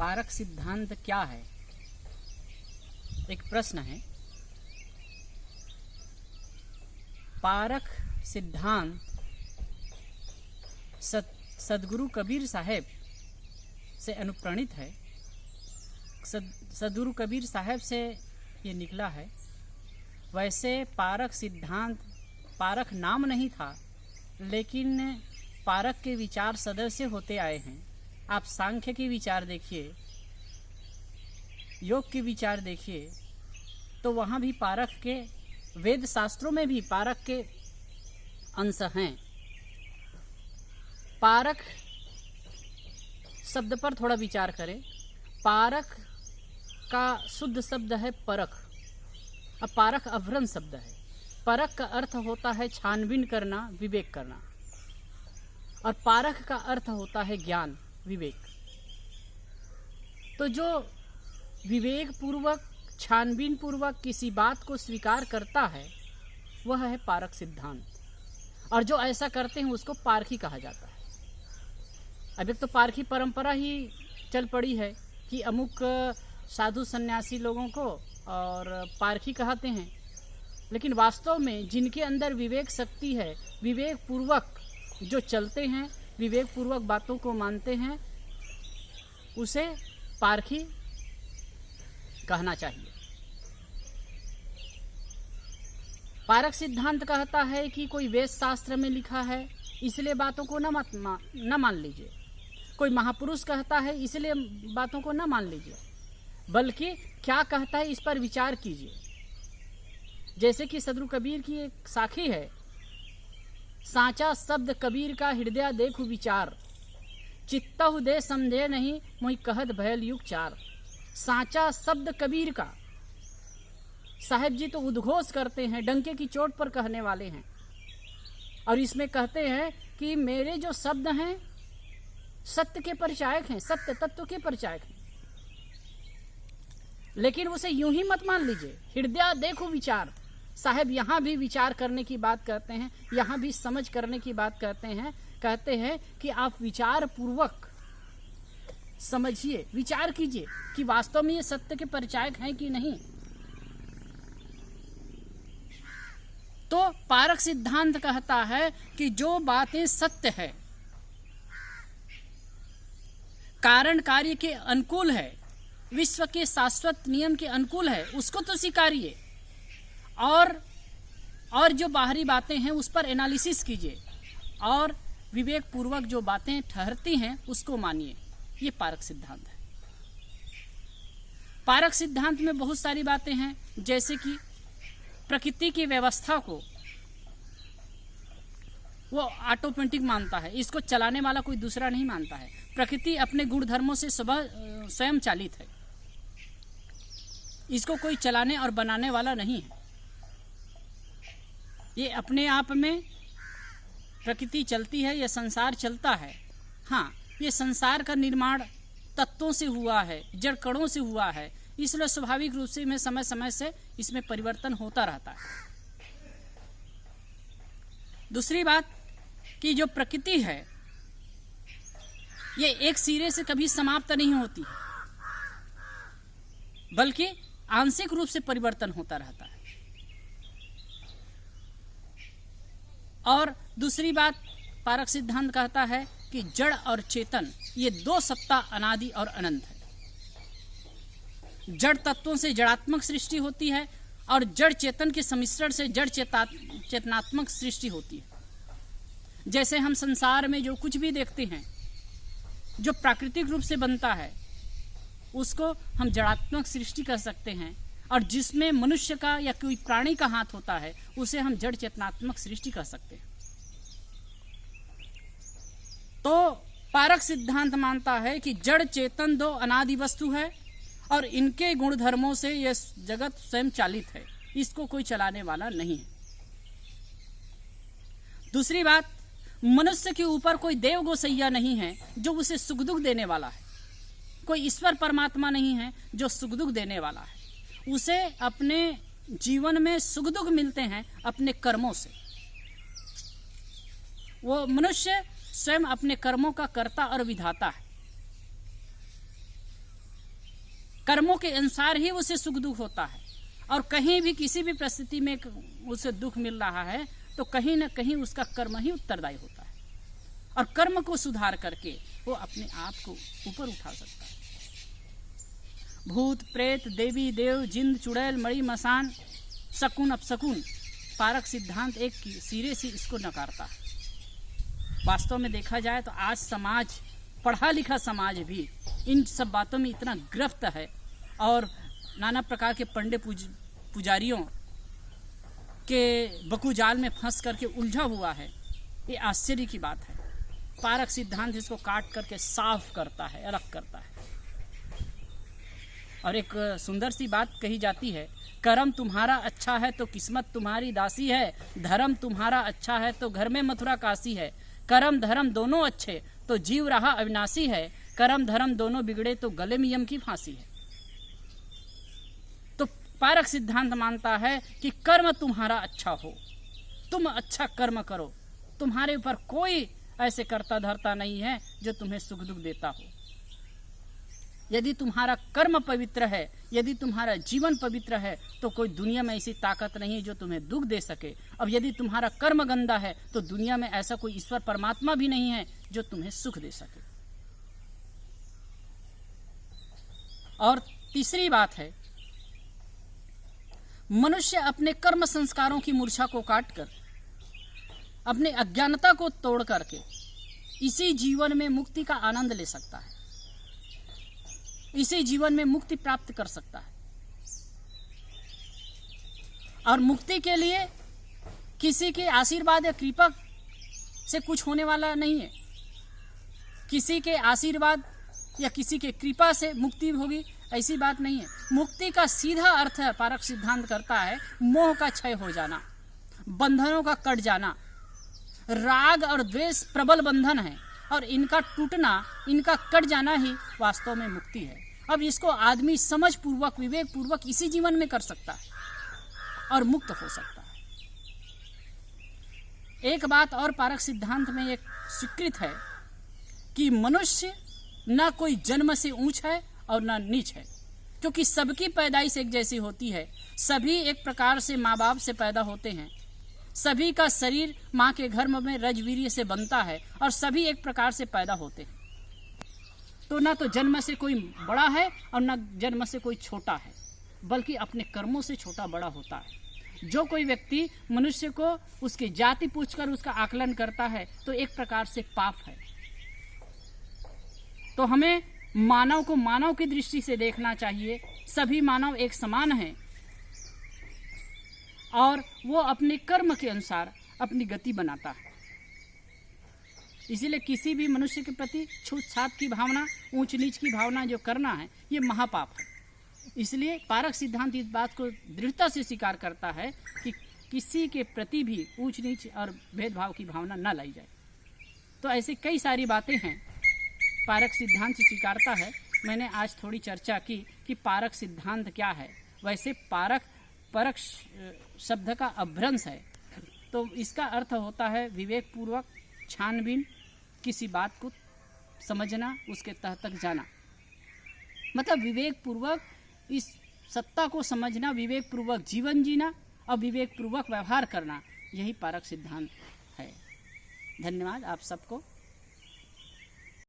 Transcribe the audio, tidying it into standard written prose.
Park सिद्धांत क्या है? एक प्रश्न है। पारक सिद्धांत सदगुरु कबीर साहब से अनुप्राणित है। सदगुरु कबीर साहब से ये निकला है। वैसे पारक सिद्धांत, पारक नाम नहीं था, लेकिन पारक के विचार सदस्य होते आए हैं। आप सांख्य के विचार देखिए, योग के विचार देखिए, तो वहाँ भी पारक के, वेद शास्त्रों में भी पारक के अंश हैं। पारक शब्द पर थोड़ा विचार करें। पारक का शुद्ध शब्द है परख, अब पारक अवरण शब्द है। परख का अर्थ होता है छानबीन करना, विवेक करना, और पारख का अर्थ होता है ज्ञान, विवेक। तो जो विवेक पूर्वक, छानबीन पूर्वक किसी बात को स्वीकार करता है, वह है पारक सिद्धांत। और जो ऐसा करते हैं उसको पारखी कहा जाता है। अब एक तो पारखी परंपरा ही चल पड़ी है कि अमुक साधु सन्यासी लोगों को और पारखी कहते हैं, लेकिन वास्तव में जिनके अंदर विवेक शक्ति है, विवेक पूर्वक जो चलते हैं, विवेक पूर्वक बातों को मानते हैं, उसे पारखी कहना चाहिए। पारक सिद्धांत कहता है कि कोई वेद शास्त्र में लिखा है इसलिए बातों को न मान लीजिए, कोई महापुरुष कहता है इसलिए बातों को न मान लीजिए, बल्कि क्या कहता है इस पर विचार कीजिए। जैसे कि सदगुरु कबीर की एक साखी है, साचा शब्द कबीर का हृदय देखु विचार, चित्तहु दे समझे नहीं मोहि कहत भयल युग चार। साचा शब्द कबीर का, साहेब जी तो उद्घोष करते हैं, डंके की चोट पर कहने वाले हैं, और इसमें कहते हैं कि मेरे जो शब्द हैं सत्य के परिचायक हैं, सत्य तत्व के परिचायक हैं। लेकिन उसे यूं ही मत मान लीजिए। हृदय देखो विचार, साहेब यहाँ भी विचार करने की बात करते हैं, यहाँ भी समझ करने की बात करते हैं। कहते हैं कि आप विचार पूर्वक समझिए, विचार कीजिए कि वास्तव में ये सत्य के परिचायक हैं कि नहीं। तो पारक सिद्धांत कहता है कि जो बातें सत्य है, कारण कार्य के अनुकूल है, विश्व के शाश्वत नियम के अनुकूल है, उसको तो स्वीकारिए, और जो बाहरी बातें हैं उस पर एनालिसिस कीजिए, और विवेक पूर्वक जो बातें ठहरती हैं उसको मानिए। ये पारक सिद्धांत है। पारक सिद्धांत में बहुत सारी बातें हैं, जैसे कि प्रकृति की व्यवस्था को वो ऑटोमेटिक मानता है, इसको चलाने वाला कोई दूसरा नहीं मानता है। प्रकृति अपने गुण धर्मों से स्वयं चालित है, इसको कोई चलाने और बनाने वाला नहीं है। ये अपने आप में प्रकृति चलती है, यह संसार चलता है। हाँ, ये संसार का निर्माण तत्वों से हुआ है, जड़ कणों से हुआ है, इसलिए स्वाभाविक रूप से समय समय से इसमें परिवर्तन होता रहता है। दूसरी बात कि जो प्रकृति है ये एक सिरे से कभी समाप्त नहीं होती, बल्कि आंशिक रूप से परिवर्तन होता रहता है। और दूसरी बात, पारक सिद्धांत कहता है कि जड़ और चेतन ये दो सत्ता अनादि और अनंत है। जड़ तत्वों से जड़ात्मक सृष्टि होती है, और जड़ चेतन के सम्मिश्रण से जड़ चेतनात्मक सृष्टि होती है। जैसे हम संसार में जो कुछ भी देखते हैं, जो प्राकृतिक रूप से बनता है, उसको हम जड़ात्मक सृष्टि कर सकते हैं, और जिसमें मनुष्य का या कोई प्राणी का हाथ होता है उसे हम जड़ चेतनात्मक सृष्टि कर सकते हैं। तो पारक सिद्धांत मानता है कि जड़ चेतन दो अनादि वस्तु है, और इनके गुण धर्मों से यह जगत स्वयं चालित है, इसको कोई चलाने वाला नहीं है। दूसरी बात, मनुष्य के ऊपर कोई देव गोसैया नहीं है जो उसे सुख दुख देने वाला है, कोई ईश्वर परमात्मा नहीं है जो सुख दुख देने वाला है। उसे अपने जीवन में सुख दुख मिलते हैं अपने कर्मों से। वो मनुष्य स्वयं अपने कर्मों का कर्ता और विधाता है। कर्मों के अनुसार ही उसे सुख दुख होता है। और कहीं भी किसी भी परिस्थिति में उसे दुख मिल रहा है तो कहीं ना कहीं उसका कर्म ही उत्तरदायी होता है। और कर्म को सुधार करके वो अपने आप को ऊपर उठा सकता है। भूत प्रेत देवी देव जिंद चुड़ैल मणि मसान शकुन अपशकुन, पारक सिद्धांत एक सिरे से इसको नकारता है। वास्तव में देखा जाए तो आज समाज, पढ़ा लिखा समाज भी इन सब बातों में इतना गिरफ्त है और नाना प्रकार के पंडित पुजारियों के बकुजाल में फंस करके उलझा हुआ है। ये आश्चर्य की बात है। पारक सिद्धांत इसको काट करके साफ करता है, अलग करता है। और एक सुंदर सी बात कही जाती है, कर्म तुम्हारा अच्छा है तो किस्मत तुम्हारी दासी है, धर्म तुम्हारा अच्छा है तो घर में मथुरा काशी है, कर्म धर्म दोनों अच्छे तो जीव रहा अविनाशी है, कर्म धर्म दोनों बिगड़े तो गले में यम की फांसी है। तो पारक सिद्धांत मानता है कि कर्म तुम्हारा अच्छा हो, तुम अच्छा कर्म करो, तुम्हारे ऊपर कोई ऐसे करता धरता नहीं है जो तुम्हें सुख दुख देता हो। यदि तुम्हारा कर्म पवित्र है, यदि तुम्हारा जीवन पवित्र है तो कोई दुनिया में ऐसी ताकत नहीं है जो तुम्हें दुख दे सके। अब यदि तुम्हारा कर्म गंदा है तो दुनिया में ऐसा कोई ईश्वर परमात्मा भी नहीं है जो तुम्हें सुख दे सके। और तीसरी बात है, मनुष्य अपने कर्म संस्कारों की मूर्छा को काटकर, अपने अज्ञानता को तोड़ करके इसी जीवन में मुक्ति का आनंद ले सकता है, इसी जीवन में मुक्ति प्राप्त कर सकता है। और मुक्ति के लिए किसी के आशीर्वाद या कृपा से कुछ होने वाला नहीं है। किसी के आशीर्वाद या किसी के कृपा से मुक्ति होगी ऐसी बात नहीं है। मुक्ति का सीधा अर्थ है, पारक सिद्धांत करता है, मोह का क्षय हो जाना, बंधनों का कट जाना। राग और द्वेष प्रबल बंधन है और इनका टूटना, इनका कट जाना ही वास्तव में मुक्ति है। अब इसको आदमी समझ पूर्वक, विवेक पूर्वक इसी जीवन में कर सकता है और मुक्त हो सकता है। एक बात और पारक सिद्धांत में एक स्वीकृत है कि मनुष्य न कोई जन्म से ऊंच है और न नीच है, क्योंकि सबकी पैदाइश एक जैसी होती है। सभी एक प्रकार से माँ बाप से पैदा होते हैं, सभी का शरीर माँ के गर्भ में रजवीर्य से बनता है और सभी एक प्रकार से पैदा होते हैं। तो ना तो जन्म से कोई बड़ा है और ना जन्म से कोई छोटा है, बल्कि अपने कर्मों से छोटा बड़ा होता है। जो कोई व्यक्ति मनुष्य को उसकी जाति पूछकर उसका आकलन करता है तो एक प्रकार से पाप है। तो हमें मानव को मानव की दृष्टि से देखना चाहिए। सभी मानव एक समान हैं और वो अपने कर्म के अनुसार अपनी गति बनाता है। इसीलिए किसी भी मनुष्य के प्रति छूत-छात की भावना, ऊंच नीच की भावना जो करना है, ये महापाप है। इसलिए पारक सिद्धांत इस बात को दृढ़ता से स्वीकार करता है कि किसी के प्रति भी ऊंच नीच और भेदभाव की भावना न लाई जाए। तो ऐसी कई सारी बातें हैं पारक सिद्धांत स्वीकारता है। मैंने आज थोड़ी चर्चा की कि पारक सिद्धांत क्या है। वैसे परक शब्द का अभ्रंश है, तो इसका अर्थ होता है विवेक पूर्वक छानबीन, किसी बात को समझना, उसके तह तक जाना। मतलब विवेक पूर्वक इस सत्ता को समझना, विवेक पूर्वक जीवन जीना और विवेक पूर्वक व्यवहार करना, यही पारक सिद्धांत है। धन्यवाद आप सबको।